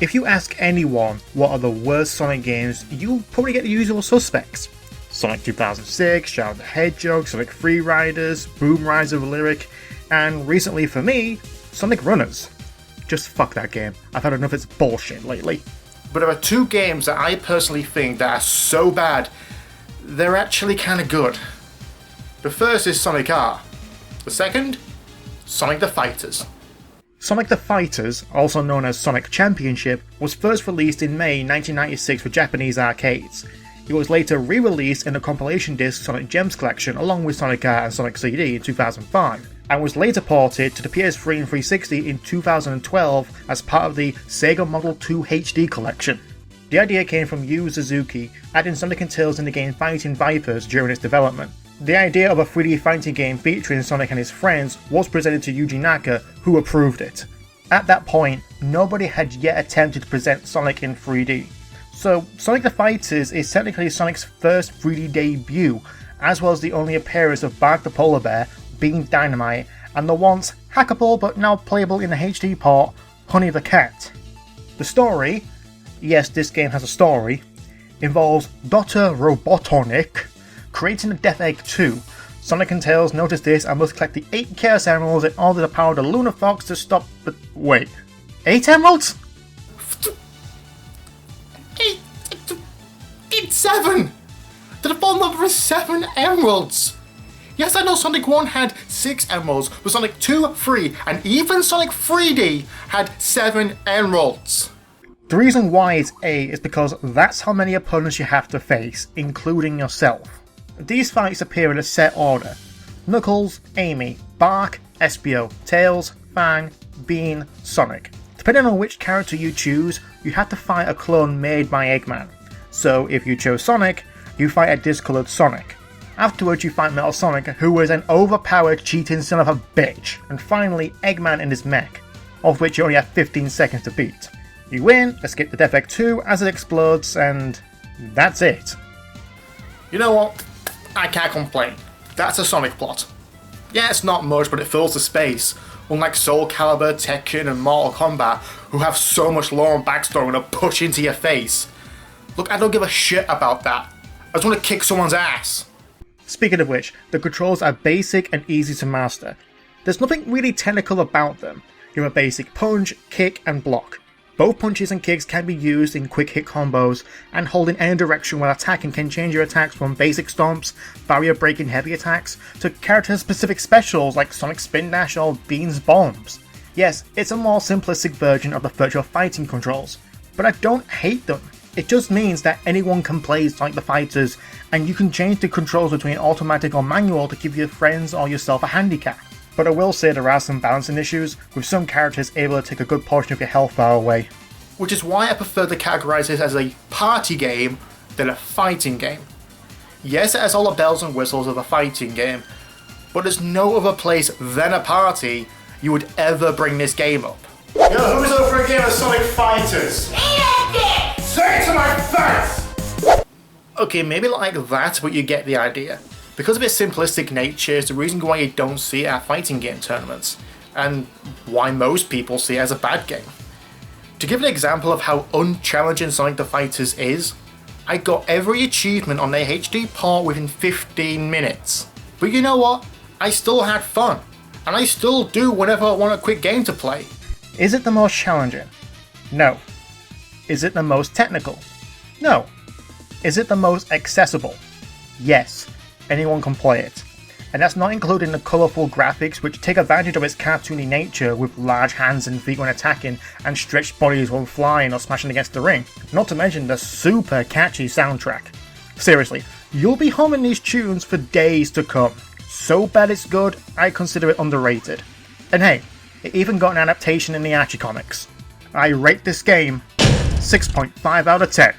If you ask anyone what are the worst Sonic games, you'll probably get the usual suspects. Sonic 2006, Shadow the Hedgehog, Sonic Free Riders, Boom Rise of Lyric, and recently for me, Sonic Runners. Just fuck that game. I've had enough of its bullshit lately. But there are two games that I personally think that are so bad, they're actually kinda good. The first is Sonic R. The second, Sonic the Fighters. Sonic the Fighters, also known as Sonic Championship, was first released in May 1996 for Japanese arcades. It was later re-released in the compilation disc Sonic Gems collection along with Sonic R and Sonic CD in 2005, and was later ported to the PS3 and 360 in 2012 as part of the Sega Model 2 HD collection. The idea came from Yu Suzuki, adding Sonic and Tails in the game Fighting Vipers during its development. The idea of a 3D fighting game featuring Sonic and his friends was presented to Yuji Naka, who approved it. At that point, nobody had yet attempted to present Sonic in 3D. So, Sonic the Fighters is technically Sonic's first 3D debut, as well as the only appearance of Bark the Polar Bear, Bean Dynamite, and the once hackable but now playable in the HD port, Honey the Cat. The story, yes, this game has a story, involves Dr. Robotnik creating a Death Egg 2. Sonic and Tails notice this and must collect the 8 Chaos Emeralds in order to power the Lunar Fox to stop. But wait, 8 emeralds? It's 7! The default number is 7 emeralds! Yes, I know Sonic 1 had 6 emeralds, but Sonic 2, 3, and even Sonic 3D had 7 emeralds. The reason why it's 8 is because that's how many opponents you have to face, including yourself. These fights appear in a set order: Knuckles, Amy, Bark, Espio, Tails, Fang, Bean, Sonic. Depending on which character you choose, you have to fight a clone made by Eggman. So if you chose Sonic, you fight a discoloured Sonic. Afterwards you fight Metal Sonic, who is an overpowered cheating son of a bitch. And finally Eggman and his mech, of which you only have 15 seconds to beat. You win, escape the Death Egg 2 as it explodes, and that's it. You know what? I can't complain. That's a Sonic plot. Yeah, it's not much, but it fills the space. Unlike Soul Calibur, Tekken, and Mortal Kombat, who have so much lore and backstory and a push into your face. Look, I don't give a shit about that. I just want to kick someone's ass. Speaking of which, the controls are basic and easy to master. There's nothing really technical about them. You have a basic punch, kick, and block. Both punches and kicks can be used in quick hit combos, and hold in any direction while attacking can change your attacks from basic stomps, barrier breaking heavy attacks, to character specific specials like Sonic Spin Dash or Bean's Bombs. Yes, it's a more simplistic version of the virtual fighting controls, but I don't hate them. It just means that anyone can play Sonic the Fighters, and you can change the controls between automatic or manual to give your friends or yourself a handicap. But I will say there are some balancing issues, with some characters able to take a good portion of your health bar away. Which is why I prefer to categorize this as a party game than a fighting game. Yes, it has all the bells and whistles of a fighting game, but there's no other place than a party you would ever bring this game up. Yo, who's up for a game of Sonic Fighters? Say it to my face! Okay, maybe not like that, but you get the idea. Because of its simplistic nature is the reason why you don't see it at fighting game tournaments, and why most people see it as a bad game. To give an example of how unchallenging Sonic the Fighters is, I got every achievement on their HD port within 15 minutes. But you know what? I still had fun, and I still do whenever I want a quick game to play. Is it the most challenging? No. Is it the most technical? No. Is it the most accessible? Yes. Anyone can play it. And that's not including the colourful graphics which take advantage of its cartoony nature with large hands and feet when attacking and stretched bodies when flying or smashing against the ring. Not to mention the super catchy soundtrack. Seriously, you'll be humming these tunes for days to come. So bad it's good, I consider it underrated. And hey, it even got an adaptation in the Archie comics. I rate this game 6.5 out of 10.